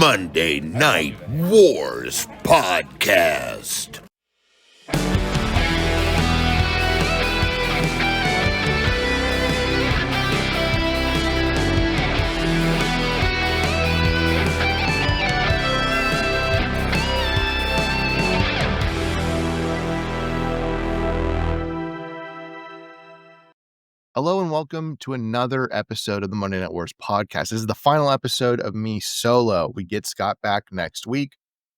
Monday Night Wars Podcast. Hello and welcome to another episode of the Monday Night Wars podcast. This is the final episode of me solo. We get Scott back next week,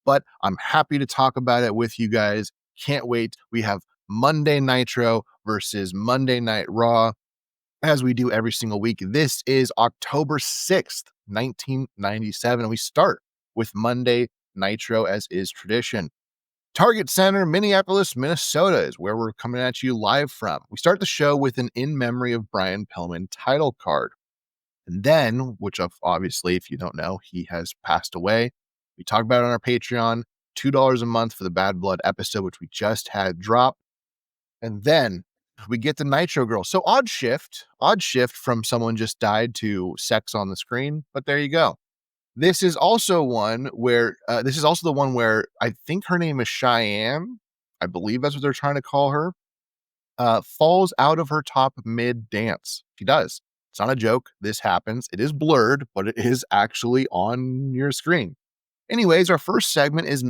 but I'm happy to talk about it with you guys. Can't wait. We have Monday Nitro versus Monday Night Raw, as we do every single week. This is October 6th, 1997, and we start with Monday Nitro as is tradition. Target Center, Minneapolis, Minnesota is where we're coming at you live from. We start the show with an in memory of Brian Pillman title card. And then, which obviously, if you don't know, he has passed away. We talk about it on our Patreon, $2 a month for the Bad Blood episode, which we just had drop. And then we get the Nitro Girl. So odd shift from someone just died to sex on the screen, but there you go. This is also one where this is also the one where I think her name is Cheyenne. I believe that's what they're trying to call her. Falls out of her top mid dance. She does. It's not a joke. This happens. It is blurred, but it is actually on your screen. Anyways, our first segment is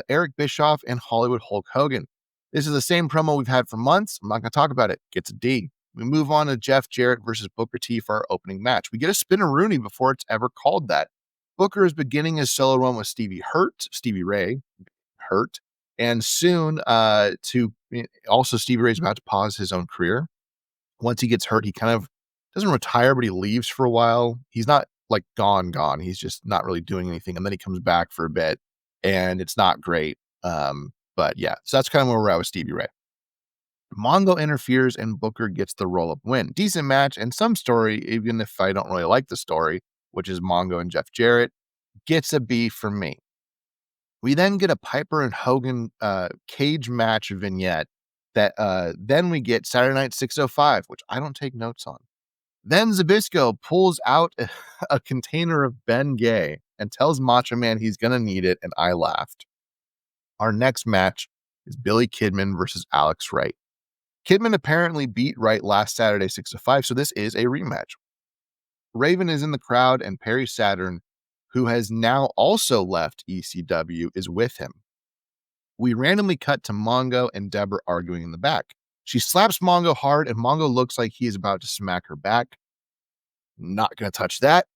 Eric Bischoff and Hollywood Hulk Hogan. This is the same promo we've had for months. I'm not going to talk about it. Gets a D. We move on to Jeff Jarrett versus Booker T for our opening match. We get a Spinaroonie before it's ever called that. Booker is beginning his solo run with Stevie Ray, and soon also Stevie Ray's about to pause his own career. Once he gets hurt, he kind of doesn't retire, but he leaves for a while. He's not like gone. He's just not really doing anything, and then he comes back for a bit, and it's not great. But yeah, so that's kind of where we're at with Stevie Ray. Mongo interferes, and Booker gets the roll-up win. Decent match, and some story, even if I don't really like the story, which is Mongo and Jeff Jarrett, gets a B for me. We then get a Piper and Hogan cage match vignette that then we get Saturday Night 605, which I don't take notes on. Then Zbyszko pulls out a container of Ben Gay and tells Macho Man he's going to need it, and I laughed. Our next match is Billy Kidman versus Alex Wright. Kidman apparently beat Wright last Saturday 605, so this is a rematch. Raven is in the crowd, and Perry Saturn, who has now also left ECW, is with him. We randomly cut to Mongo and Deborah arguing in the back. She slaps Mongo hard, and Mongo looks like he is about to smack her back. Not going to touch that.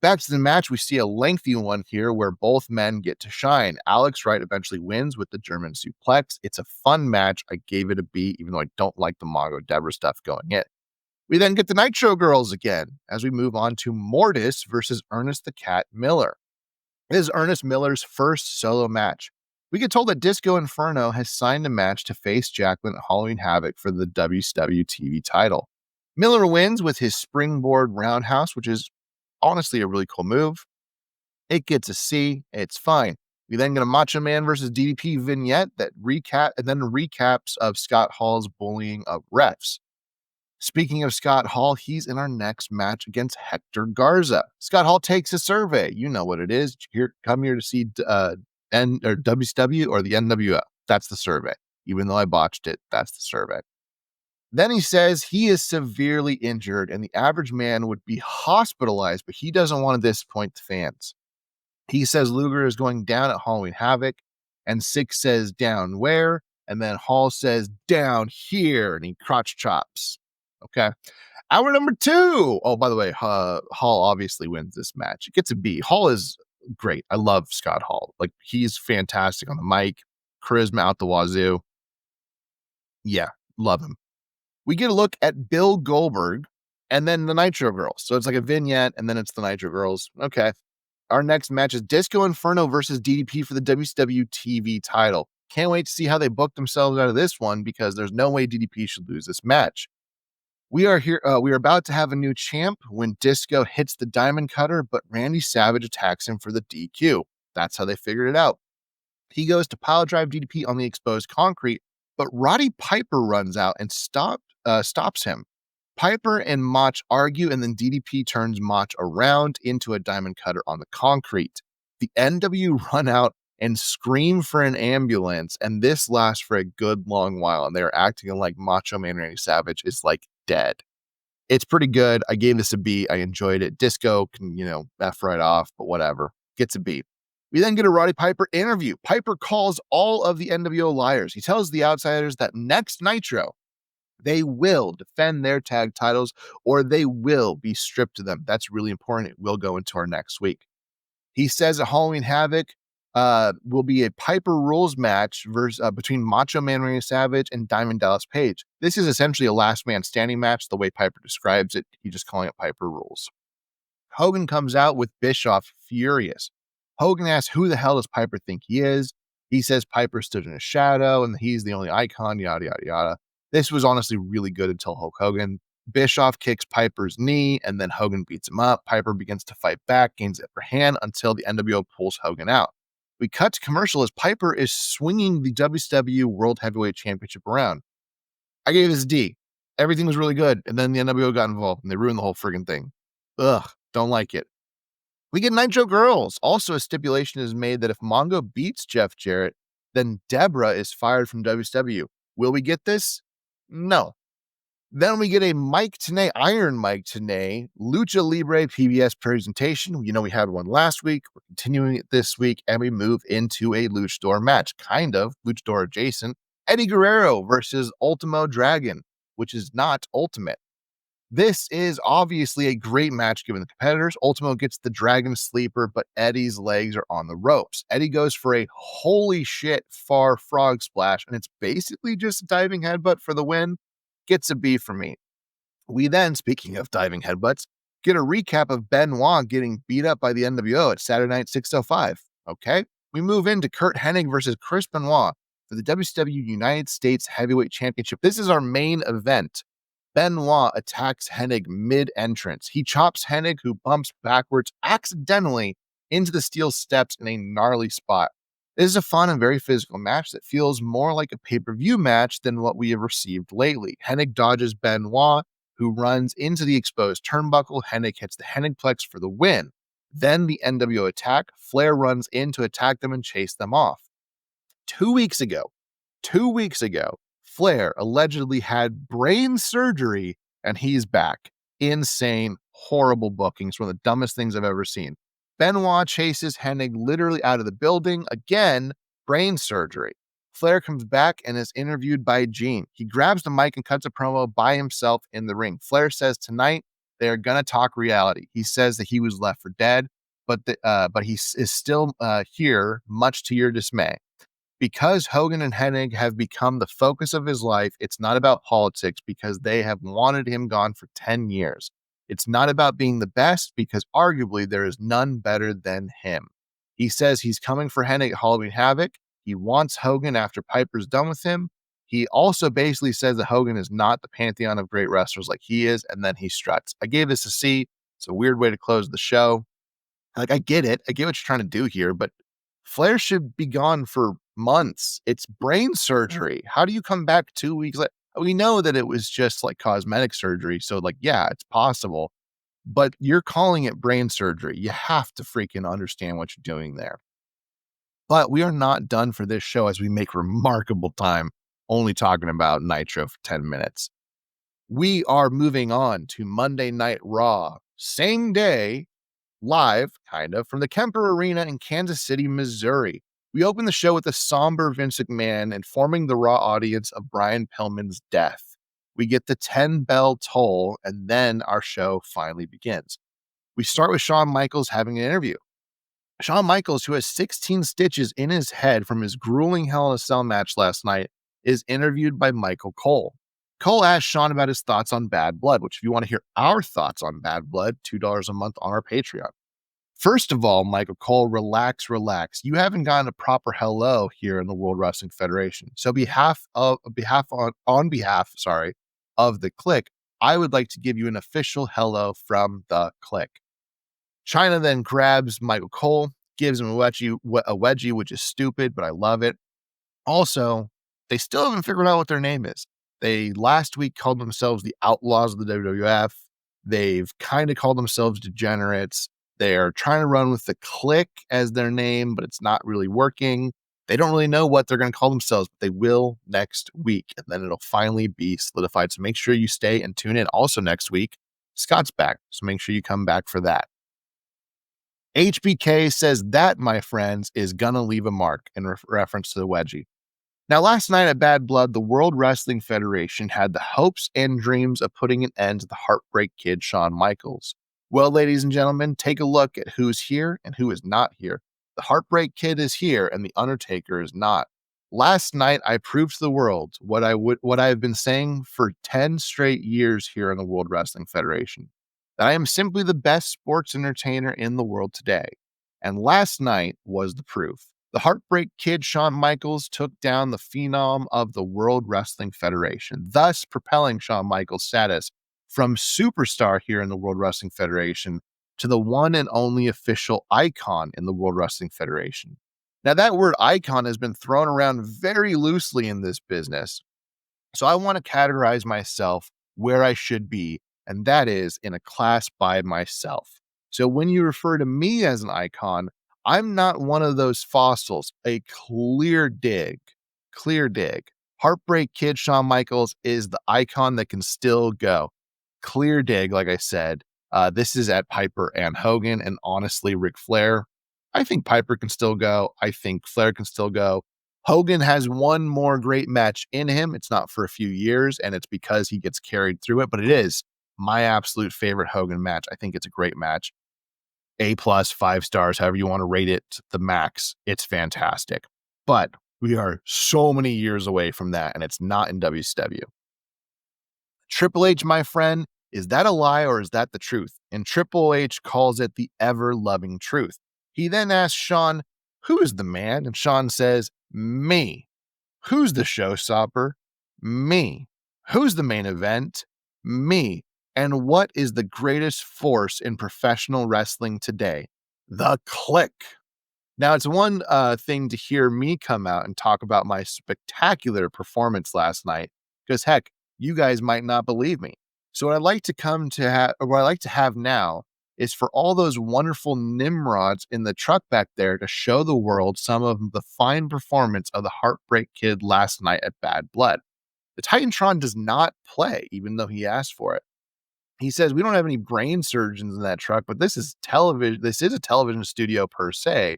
Back to the match, we see a lengthy one here where both men get to shine. Alex Wright eventually wins with the German suplex. It's a fun match. I gave it a B, even though I don't like the Mongo-Deborah stuff going in. We then get the Nitro Girls again as we move on to Mortis versus Ernest the Cat Miller. This is Ernest Miller's first solo match. We get told that Disco Inferno has signed a match to face Jacqueline at Halloween Havoc for the WCW TV title. Miller wins with his springboard roundhouse, which is honestly a really cool move. It gets a C. It's fine. We then get a Macho Man versus DDP vignette that recaps of Scott Hall's bullying of refs. Speaking of Scott Hall, he's in our next match against Hector Garza. Scott Hall takes a survey. You know what it is. Come here to see WCW or the NWO. That's the survey. Even though I botched it, that's the survey. Then he says he is severely injured and the average man would be hospitalized, but he doesn't want to disappoint the fans. He says Luger is going down at Halloween Havoc, and Six says down where, and then Hall says down here, and he crotch chops. Okay. Hour number 2. Oh, by the way, Hall obviously wins this match. It gets a B. Hall is great. I love Scott Hall. Like, he's fantastic on the mic. Charisma out the wazoo. Yeah, love him. We get a look at Bill Goldberg and then the Nitro Girls. So it's like a vignette and then it's the Nitro Girls. Okay. Our next match is Disco Inferno versus DDP for the WCW TV title. Can't wait to see how they book themselves out of this one because there's no way DDP should lose this match. We are about to have a new champ when Disco hits the Diamond Cutter, but Randy Savage attacks him for the DQ. That's how they figured it out. He goes to pile drive DDP on the exposed concrete, but Roddy Piper runs out and stops him. Piper and Mach argue, and then DDP turns Mach around into a Diamond Cutter on the concrete. The NW run out and scream for an ambulance, and this lasts for a good long while, and they're acting like Macho Man Randy Savage is like dead. It's pretty good. I gave this a B. I enjoyed it. Disco can, F right off, but whatever. Gets a B. We then get a Roddy Piper interview. Piper calls all of the NWO liars. He tells the outsiders that next Nitro, they will defend their tag titles or they will be stripped of them. That's really important. It will go into our next week. He says at Halloween Havoc will be a Piper Rules match between Macho Man Randy Savage and Diamond Dallas Page. This is essentially a last man standing match, the way Piper describes it. He's just calling it Piper Rules. Hogan comes out with Bischoff furious. Hogan asks who the hell does Piper think he is? He says Piper stood in a shadow and he's the only icon, yada, yada, yada. This was honestly really good until Hulk Hogan. Bischoff kicks Piper's knee, and then Hogan beats him up. Piper begins to fight back, gains the upper hand until the NWO pulls Hogan out. We cut to commercial as Piper is swinging the WCW World Heavyweight Championship around. I gave this a D. Everything was really good, and then the NWO got involved, and they ruined the whole friggin' thing. Ugh, don't like it. We get Nitro Girls. Also, a stipulation is made that if Mongo beats Jeff Jarrett, then Deborah is fired from WCW. Will we get this? No. Then we get a Mike Tenay, Iron Mike Tenay, Lucha Libre PBS presentation. We had one last week. We're continuing it this week, and we move into a luchador match, kind of luchador adjacent. Eddie Guerrero versus Ultimo Dragon, which is not Ultimate. This is obviously a great match given the competitors. Ultimo gets the Dragon Sleeper, but Eddie's legs are on the ropes. Eddie goes for a holy shit far frog splash, and it's basically just a diving headbutt for the win. Gets a B for me. We then, speaking of diving headbutts, get a recap of Benoit getting beat up by the NWO at Saturday Night 605. Okay. We move into Kurt Hennig versus Chris Benoit for the WCW United States Heavyweight Championship. This is our main event. Benoit attacks Hennig mid-entrance. He chops Hennig, who bumps backwards accidentally into the steel steps in a gnarly spot. This is a fun and very physical match that feels more like a pay-per-view match than what we have received lately. Hennig dodges Benoit, who runs into the exposed turnbuckle. Hennig hits the Hennigplex for the win. Then the NWO attack. Flair runs in to attack them and chase them off. 2 weeks ago, Flair allegedly had brain surgery and he's back. Insane, horrible bookings. One of the dumbest things I've ever seen. Benoit chases Hennig literally out of the building. Again, brain surgery. Flair comes back and is interviewed by Gene. He grabs the mic and cuts a promo by himself in the ring. Flair says tonight they are going to talk reality. He says that he was left for dead, but he is still here, much to your dismay. Because Hogan and Hennig have become the focus of his life, it's not about politics because they have wanted him gone for 10 years. It's not about being the best because arguably there is none better than him. He says he's coming for Hennig at Halloween Havoc. He wants Hogan after Piper's done with him. He also basically says that Hogan is not the pantheon of great wrestlers like he is, and then he struts. I gave this a C. It's a weird way to close the show. I get it. I get what you're trying to do here, but Flair should be gone for months. It's brain surgery. How do you come back 2 weeks later? We know that it was just like cosmetic surgery. So yeah, it's possible, but you're calling it brain surgery. You have to freaking understand what you're doing there. But we are not done for this show as we make remarkable time only talking about Nitro for 10 minutes. We are moving on to Monday Night Raw. Same day, live, kind of, from the Kemper Arena in Kansas City, Missouri. We open the show with a somber Vince McMahon informing the Raw audience of Brian Pillman's death. We get the 10-bell toll, and then our show finally begins. We start with Shawn Michaels having an interview. Shawn Michaels, who has 16 stitches in his head from his grueling Hell in a Cell match last night, is interviewed by Michael Cole. Cole asks Shawn about his thoughts on Bad Blood, which if you want to hear our thoughts on Bad Blood, $2 a month on our Patreon. First of all, Michael Cole, relax. You haven't gotten a proper hello here in the World Wrestling Federation. So on behalf of the Click, I would like to give you an official hello from the Click. China then grabs Michael Cole, gives him a wedgie, which is stupid, but I love it. Also, they still haven't figured out what their name is. They last week called themselves the Outlaws of the WWF. They've kind of called themselves Degenerates. They're trying to run with the Click as their name, but it's not really working. They don't really know what they're going to call themselves, but they will next week. And then it'll finally be solidified. So make sure you stay and tune in. Also next week, Scott's back. So make sure you come back for that. HBK says that, my friends, is going to leave a mark in reference to the wedgie. Now, last night at Bad Blood, the World Wrestling Federation had the hopes and dreams of putting an end to the Heartbreak Kid, Shawn Michaels. Well, ladies and gentlemen, take a look at who's here and who is not here. The Heartbreak Kid is here and the Undertaker is not. Last night, I proved to the world what I've been saying for 10 straight years here in the World Wrestling Federation, that I am simply the best sports entertainer in the world today. And last night was the proof. The Heartbreak Kid, Shawn Michaels, took down the phenom of the World Wrestling Federation, thus propelling Shawn Michaels' status from superstar here in the World Wrestling Federation to the one and only official icon in the World Wrestling Federation. Now, that word icon has been thrown around very loosely in this business, so I want to categorize myself where I should be, and that is in a class by myself. So when you refer to me as an icon, I'm not one of those fossils. A clear dig. Heartbreak Kid Shawn Michaels is the icon that can still go. Clear dig, like I said. This is at Piper and Hogan, and honestly, Ric Flair. I think Piper can still go. I think Flair can still go. Hogan has one more great match in him. It's not for a few years, and it's because he gets carried through it, but it is my absolute favorite Hogan match. I think it's a great match. A+, 5 stars, however you want to rate it, the max. It's fantastic. But we are so many years away from that, and it's not in WCW. Triple H, my friend, is that a lie or is that the truth? And Triple H calls it the ever-loving truth. He then asks Shawn, who is the man? And Shawn says, me. Who's the showstopper? Me. Who's the main event? Me. And what is the greatest force in professional wrestling today? The Click. Now, it's one thing to hear me come out and talk about my spectacular performance last night, because heck, you guys might not believe me. So what I'd like to have now is for all those wonderful Nimrods in the truck back there to show the world some of the fine performance of the Heartbreak Kid last night at Bad Blood. The Titantron does not play, even though he asked for it. He says, we don't have any brain surgeons in that truck, but this is television. This is a television studio per se.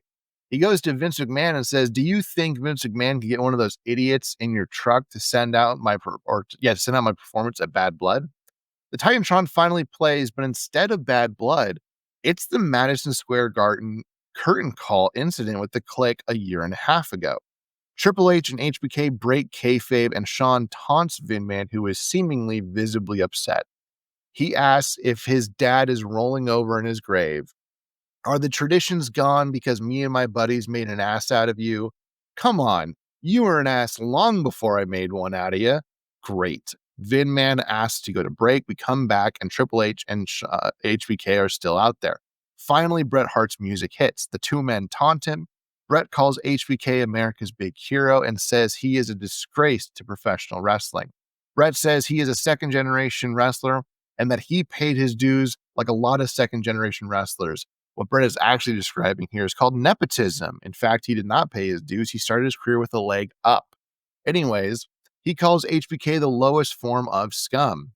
He goes to Vince McMahon and says, do you think Vince McMahon can get one of those idiots in your truck to send out my performance at Bad Blood? The Titantron finally plays, but instead of Bad Blood, it's the Madison Square Garden curtain call incident with the Click a year and a half ago. Triple H and HBK break kayfabe, and Shawn taunts Vin Man, who is seemingly visibly upset. He asks if his dad is rolling over in his grave. Are the traditions gone because me and my buddies made an ass out of you? Come on, you were an ass long before I made one out of you. Great. Vin Man asks to go to break. We come back, and Triple H and HBK are still out there. Finally, Bret Hart's music hits. The two men taunt him. Bret calls HBK America's big hero and says he is a disgrace to professional wrestling. Bret says he is a second-generation wrestler and that he paid his dues like a lot of second-generation wrestlers. What Bret is actually describing here is called nepotism. In fact, he did not pay his dues. He started his career with a leg up. Anyways, he calls HBK the lowest form of scum.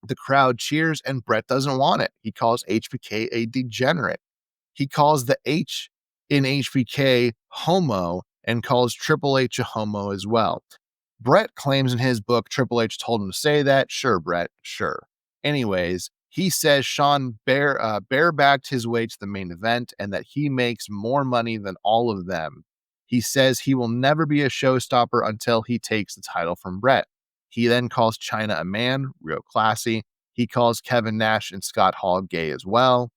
The crowd cheers, and Bret doesn't want it. He calls HBK a degenerate. He calls the H in HBK homo and calls Triple H a homo as well. Bret claims in his book Triple H told him to say that. Sure, Bret, sure. Anyways, he says Shawn barebacked his way to the main event and that he makes more money than all of them. He says he will never be a showstopper until he takes the title from Bret. He then calls China a man, real classy. He calls Kevin Nash and Scott Hall gay as well.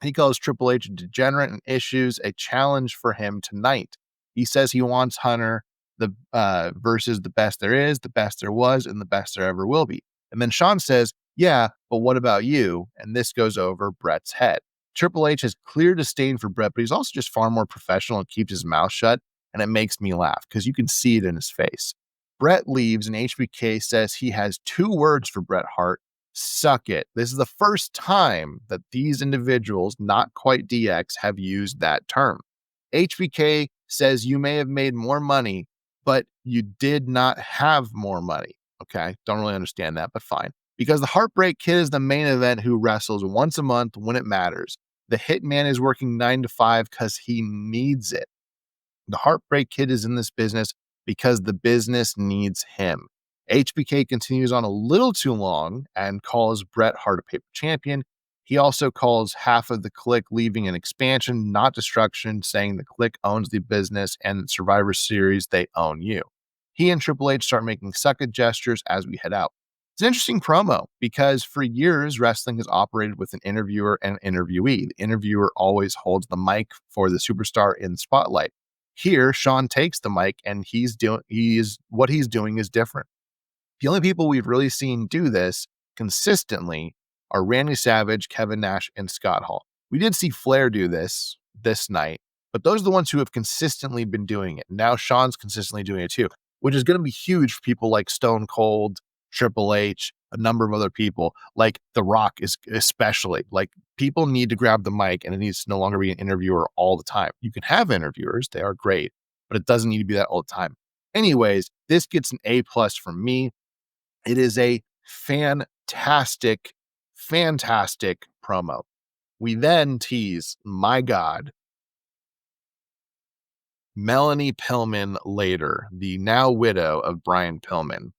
He calls Triple H a degenerate and issues a challenge for him tonight. He says he wants Hunter versus the best there is, the best there was, and the best there ever will be. And then Shawn says, yeah, but what about you? And this goes over Bret's head. Triple H has clear disdain for Bret, but he's also just far more professional and keeps his mouth shut. And it makes me laugh because you can see it in his face. Bret leaves and HBK says he has 2 words for Bret Hart. Suck it. This is the first time that these individuals, not quite DX, have used that term. HBK says you may have made more money, but you did not have more money. Okay. Don't really understand that, but fine. Because the Heartbreak Kid is the main event who wrestles once a month when it matters. The Hitman is working 9 to 5 because he needs it. The Heartbreak Kid is in this business because the business needs him. HBK continues on a little too long and calls Bret Hart a paper champion. He also calls half of the Clique leaving an expansion, not destruction, saying the Clique owns the business and Survivor Series, they own you. He and Triple H start making suck it gestures as we head out. It's an interesting promo because for years, wrestling has operated with an interviewer and interviewee. The interviewer always holds the mic for the superstar in the spotlight. Here, Sean takes the mic and what he's doing is different. The only people we've really seen do this consistently are Randy Savage, Kevin Nash, and Scott Hall. We did see Flair do this night, but those are the ones who have consistently been doing it. Now Sean's consistently doing it too, which is going to be huge for people like Stone Cold, Triple H, a number of other people, like The Rock is especially. Like, people need to grab the mic and it needs to no longer be an interviewer all the time. You can have interviewers, they are great, but it doesn't need to be that all the time. Anyways, this gets an A+ from me. It is a fantastic promo. We then tease, my God, Melanie Pillman later, the now widow of Brian Pillman.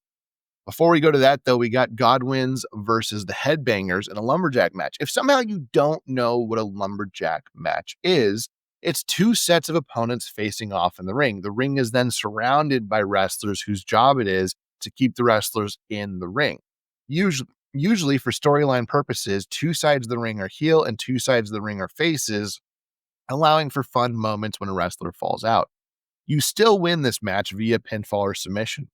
Before we go to that, though, we got Godwins versus the Headbangers in a lumberjack match. If somehow you don't know what a lumberjack match is, it's two sets of opponents facing off in the ring. The ring is then surrounded by wrestlers whose job it is to keep the wrestlers in the ring. Usually for storyline purposes, two sides of the ring are heel and two sides of the ring are faces, allowing for fun moments when a wrestler falls out. You still win this match via pinfall or submission.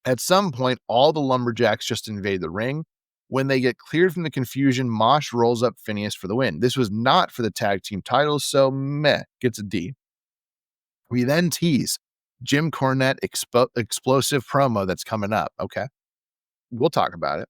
At some point, all the lumberjacks just invade the ring. When they get cleared from the confusion, Mosh rolls up Phineas for the win. This was not for the tag team titles, so meh, gets a D. We then tease Jim Cornette explosive promo that's coming up. Okay, we'll talk about it.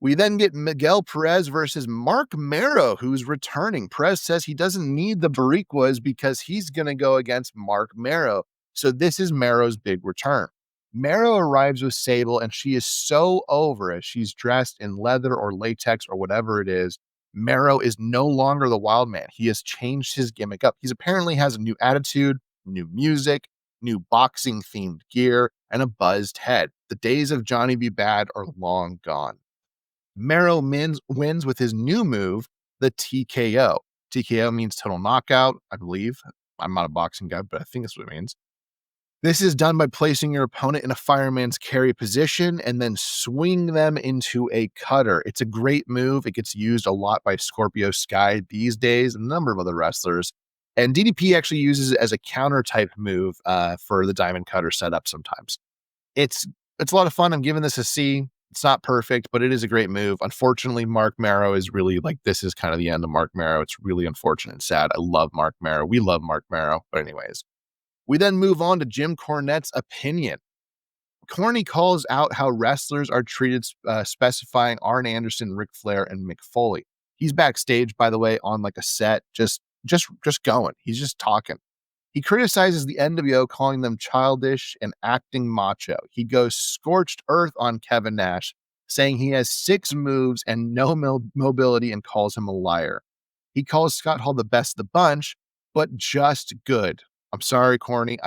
We then get Miguel Perez versus Mark Marrow, who's returning. Perez says he doesn't need the Boricuas because he's going to go against Mark Marrow. So this is Marrow's big return. Marrow arrives with Sable, and she is so over as she's dressed in leather or latex or whatever it is. Marrow is no longer the wild man. He has changed his gimmick up. He apparently has a new attitude, new music, new boxing-themed gear, and a buzzed head. The days of Johnny B. Bad are long gone. Marrow wins with his new move, the TKO. TKO means total knockout, I believe. I'm not a boxing guy, but I think that's what it means. This is done by placing your opponent in a fireman's carry position and then swing them into a cutter. It's a great move. It gets used a lot by Scorpio Sky these days, and a number of other wrestlers. And DDP actually uses it as a counter type move for the diamond cutter setup sometimes. It's a lot of fun. I'm giving this a C. It's not perfect, but it is a great move. Unfortunately, Mark Marrow is really this is kind of the end of Mark Marrow. It's really unfortunate and sad. I love Mark Marrow. We love Mark Marrow. But anyways. We then move on to Jim Cornette's opinion. Corny calls out how wrestlers are treated, specifying Arn Anderson, Ric Flair, and Mick Foley. He's backstage, by the way, on a set, just going. He's just talking. He criticizes the NWO, calling them childish and acting macho. He goes scorched earth on Kevin Nash, saying he has 6 moves and no mobility and calls him a liar. He calls Scott Hall the best of the bunch, but just good. I'm sorry, Corny.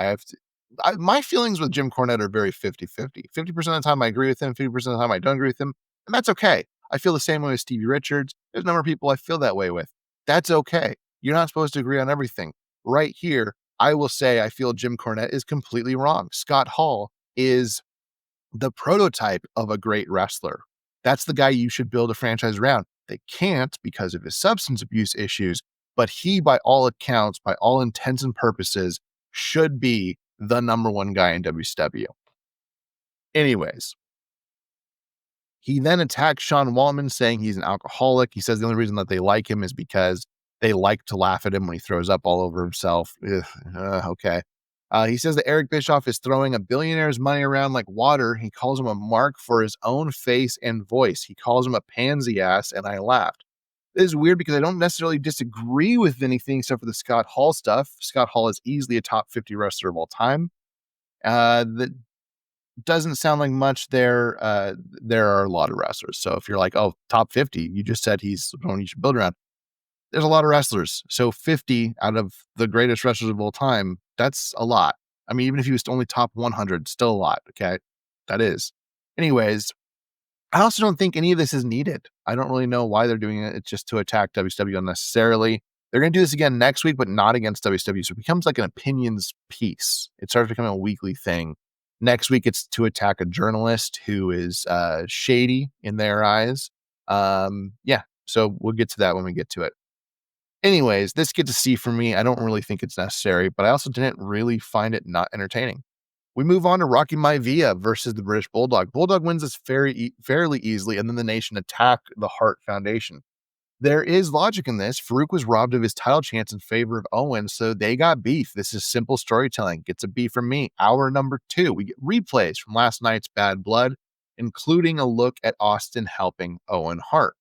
My feelings with Jim Cornette are very 50-50. 50% of the time I agree with him, 50% of the time I don't agree with him, and that's okay. I feel the same way with Stevie Richards. There's a number of people I feel that way with. That's okay. You're not supposed to agree on everything. Right here, I will say I feel Jim Cornette is completely wrong. Scott Hall is the prototype of a great wrestler. That's the guy you should build a franchise around. They can't because of his substance abuse issues, but he, by all accounts, by all intents and purposes, should be the number one guy in WCW. Anyways, he then attacks Sean Waltman, saying he's an alcoholic. He says the only reason that they like him is because they like to laugh at him when he throws up all over himself. Okay. He says that Eric Bischoff is throwing a billionaire's money around like water. He calls him a mark for his own face and voice. He calls him a pansy ass, and I laughed. This is weird because I don't necessarily disagree with anything except for the Scott Hall stuff. Scott Hall is easily a top 50 wrestler of all time. That doesn't sound like much there. There are a lot of wrestlers. So if you're like, oh, top 50, you just said he's the one you should build around. There's a lot of wrestlers. So 50 out of the greatest wrestlers of all time, that's a lot. I mean, even if he was only top 100, still a lot. Okay. That is. Anyways, I also don't think any of this is needed. I don't really know why they're doing it. It's just to attack WCW unnecessarily. They're going to do this again next week, but not against WCW. So it becomes like an opinions piece. It starts becoming a weekly thing. Next week, it's to attack a journalist who is shady in their eyes. Yeah, so we'll get to that when we get to it. Anyways, this gets a C for me. I don't really think it's necessary, but I also didn't really find it not entertaining. We move on to Rocky Maivia versus the British Bulldog. Bulldog wins this fairly easily, and then the Nation attack the Hart Foundation. There is logic in this. Farouk was robbed of his title chance in favor of Owen, so they got beef. This is simple storytelling. Gets a B from me. Hour number 2, we get replays from last night's Bad Blood, including a look at Austin helping Owen Hart.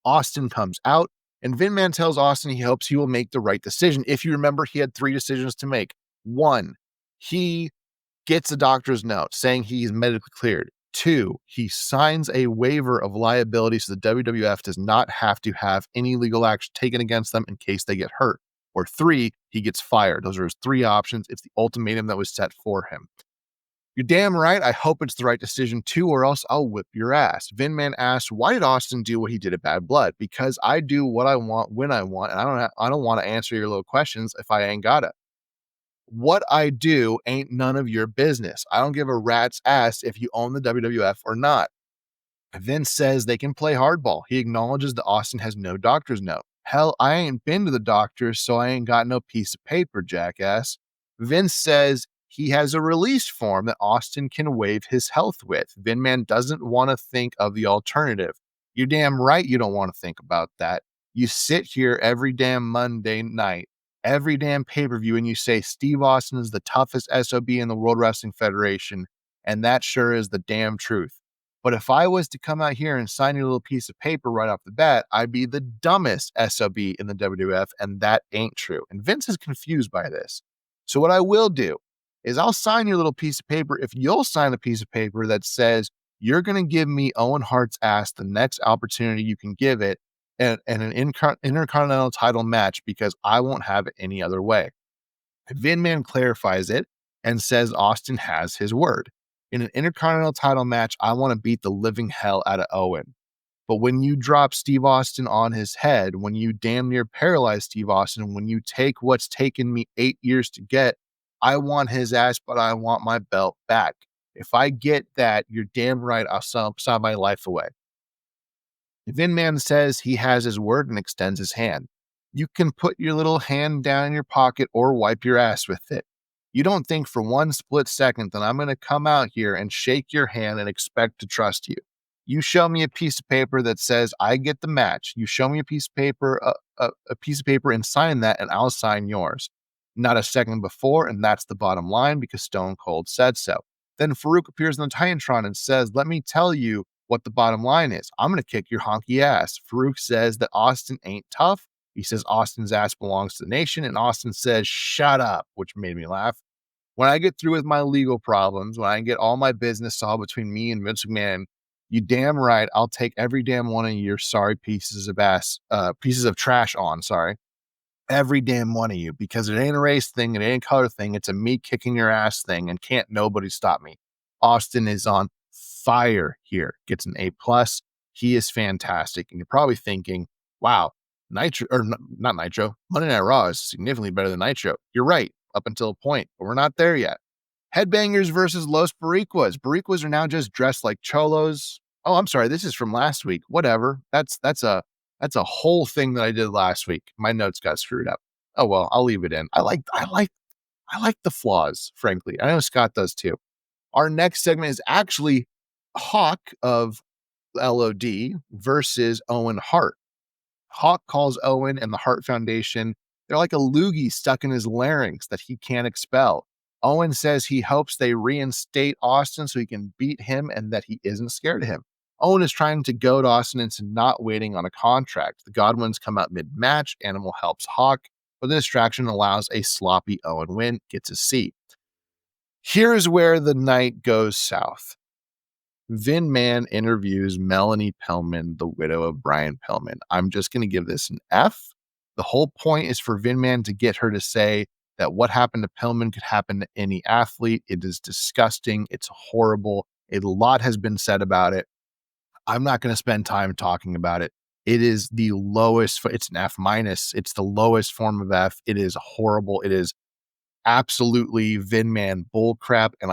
Austin comes out, and Vin Man tells Austin he hopes he will make the right decision. If you remember, he had 3 decisions to make. 1, he gets a doctor's note saying he's medically cleared. 2, he signs a waiver of liability so the WWF does not have to have any legal action taken against them in case they get hurt. Or 3, he gets fired. Those are his 3 options. It's the ultimatum that was set for him. You're damn right. I hope it's the right decision too, or else I'll whip your ass. Vin Man asks, why did Austin do what he did at Bad Blood? Because I do what I want when I want, and I don't want to answer your little questions if I ain't got it. What I do ain't none of your business. I don't give a rat's ass if you own the WWF or not. Vince says they can play hardball. He acknowledges that Austin has no doctor's note. Hell, I ain't been to the doctor, so I ain't got no piece of paper, jackass. Vince says he has a release form that Austin can waive his health with. Vin Man doesn't want to think of the alternative. You're damn right you don't want to think about that. You sit here every damn Monday night, every damn pay-per-view, and you say Steve Austin is the toughest SOB in the World Wrestling Federation, and that sure is the damn truth. But if I was to come out here and sign your little piece of paper right off the bat, I'd be the dumbest SOB in the WWF, and that ain't true. And Vince is confused by this. So what I will do is I'll sign your little piece of paper if you'll sign a piece of paper that says you're going to give me Owen Hart's ass the next opportunity you can give it and an intercontinental title match because I won't have it any other way. Vin Man clarifies it and says Austin has his word. In an intercontinental title match, I want to beat the living hell out of Owen. But when you drop Steve Austin on his head, when you damn near paralyze Steve Austin, when you take what's taken me 8 years to get, I want his ass, but I want my belt back. If I get that, you're damn right I'll sign my life away. Vin Man says he has his word and extends his hand. You can put your little hand down in your pocket or wipe your ass with it. You don't think for one split second that I'm going to come out here and shake your hand and expect to trust you. You show me a piece of paper that says I get the match. You show me a piece of paper, a piece of paper and sign that, and I'll sign yours. Not a second before, and that's the bottom line because Stone Cold said so. Then Farouk appears in the Titantron and says, let me tell you what the bottom line is. I'm going to kick your honky ass. Farouk says that Austin ain't tough. He says Austin's ass belongs to the Nation, and Austin says, shut up, which made me laugh. When I get through with my legal problems, when I get all my business solved between me and Vince McMahon, you damn right, I'll take every damn one of your sorry pieces of trash on, sorry. Every damn one of you, because it ain't a race thing, it ain't a color thing, it's a me kicking your ass thing, and can't nobody stop me. Austin is on fire here, gets an A+. He is fantastic. And you're probably thinking, wow, Nitro, or not Nitro, Monday Night Raw is significantly better than Nitro. You're right, up until a point, but we're not there yet. Headbangers versus Los Boricuas. Boricuas are now just dressed like cholos. Oh, I'm sorry, this is from last week. Whatever. That's a whole thing that I did last week. My notes got screwed up. Oh well, I'll leave it in. I like the flaws, frankly. I know Scott does too. Our next segment is actually Hawk of LOD versus Owen Hart. Hawk calls Owen and the Hart Foundation, they're like a loogie stuck in his larynx that he can't expel. Owen says he hopes they reinstate Austin so he can beat him and that he isn't scared of him. Owen is trying to goad Austin into not waiting on a contract. The Godwins come out mid-match. Animal helps Hawk, but the distraction allows a sloppy Owen win, gets a C. Here's where the night goes south. Vin Man interviews Melanie Pillman, the widow of Brian Pillman. I'm just going to give this an F. The whole point is for Vin Man to get her to say that what happened to Pillman could happen to any athlete. It is disgusting. It's horrible. A lot has been said about it. I'm not going to spend time talking about it. It is the lowest. It's an F minus. It's the lowest form of F. It is horrible. It is absolutely Vin Man bull crap. And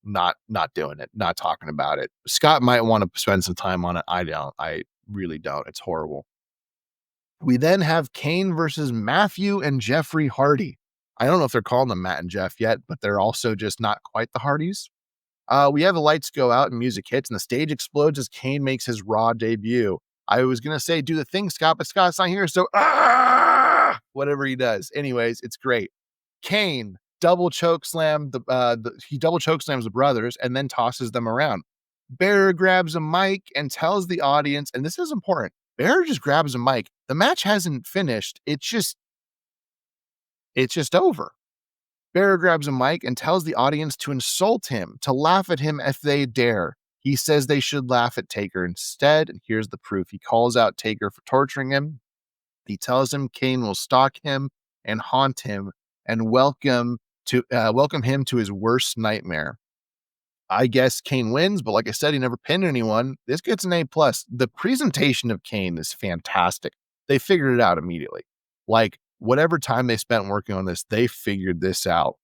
not doing it, not talking about it. Scott might want to spend some time on it. I don't. I really don't. It's horrible. We then have Kane versus Matthew and Jeffrey Hardy. I don't know if they're calling them Matt and Jeff yet, but they're also just not quite the Hardys. We have the lights go out and music hits, and the stage explodes as Kane makes his Raw debut. I was going to say, do the thing, Scott, but Scott's not here, so whatever he does. Anyways, it's great. Kane double choke slam he double choke slams the brothers and then tosses them around. Bearer grabs a mic and tells the audience, and this is important, Bearer just grabs a mic. The match hasn't finished. It's just over. Bearer grabs a mic and tells the audience to insult him, to laugh at him if they dare. He says they should laugh at Taker instead, and here's the proof. He calls out Taker for torturing him. He tells him Kane will stalk him and haunt him and welcome him to his worst nightmare. I guess Kane wins, but like I said, he never pinned anyone. This gets an A+. The presentation of Kane is fantastic. They figured it out immediately. Like, whatever time they spent working on this, they figured this out.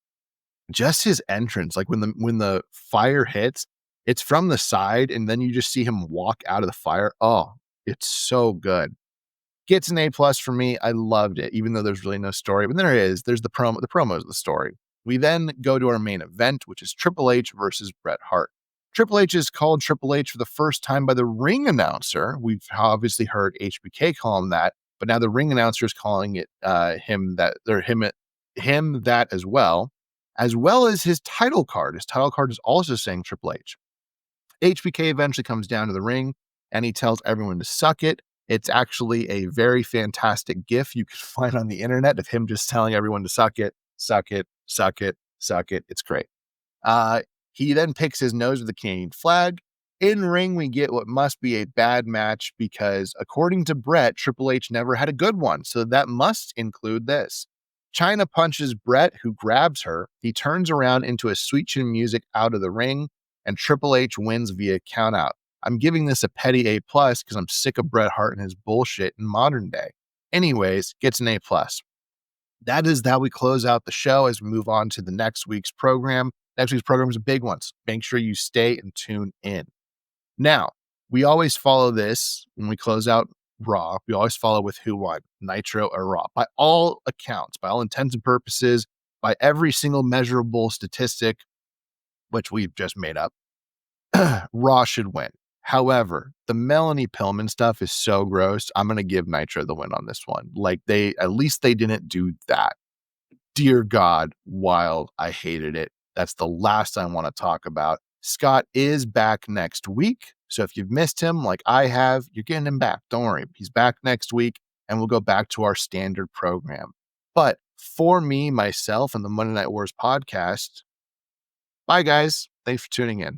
Just his entrance, like when the fire hits, it's from the side, and then you just see him walk out of the fire. Oh, it's so good. Gets an A+ for me. I loved it, even though there's really no story. But there is. There's the promo. The promo is the story. We then go to our main event, which is Triple H versus Bret Hart. Triple H is called Triple H for the first time by the ring announcer. We've obviously heard HBK call him that, but now the ring announcer is calling it him that as well as his title card. His title card is also saying Triple H. HBK eventually comes down to the ring and he tells everyone to suck it. It's actually a very fantastic GIF you can find on the internet of him just telling everyone to suck it, suck it, suck it, suck it. It's great. He then picks his nose with the Canadian flag. In ring, we get what must be a bad match because, according to Bret, Triple H never had a good one. So that must include this. Chyna punches Bret, who grabs her. He turns around into a Sweet Chin Music out of the ring, and Triple H wins via countout. I'm giving this a petty A+ because I'm sick of Bret Hart and his bullshit in modern day. Anyways, gets an A+. That is how we close out the show as we move on to the next week's program. Next week's program is a big one, so make sure you stay and tune in. Now, we always follow this when we close out Raw. We always follow with who won, Nitro or Raw. By all accounts, by all intents and purposes, by every single measurable statistic, which we've just made up, Raw should win. However, the Melanie Pillman stuff is so gross. I'm going to give Nitro the win on this one. Like, at least they didn't do that. Dear God, wild. I hated it. That's the last I want to talk about. Scott is back next week. So if you've missed him like I have, you're getting him back. Don't worry. He's back next week and we'll go back to our standard program. But for me, myself, and the Monday Night Wars podcast, bye guys. Thanks for tuning in.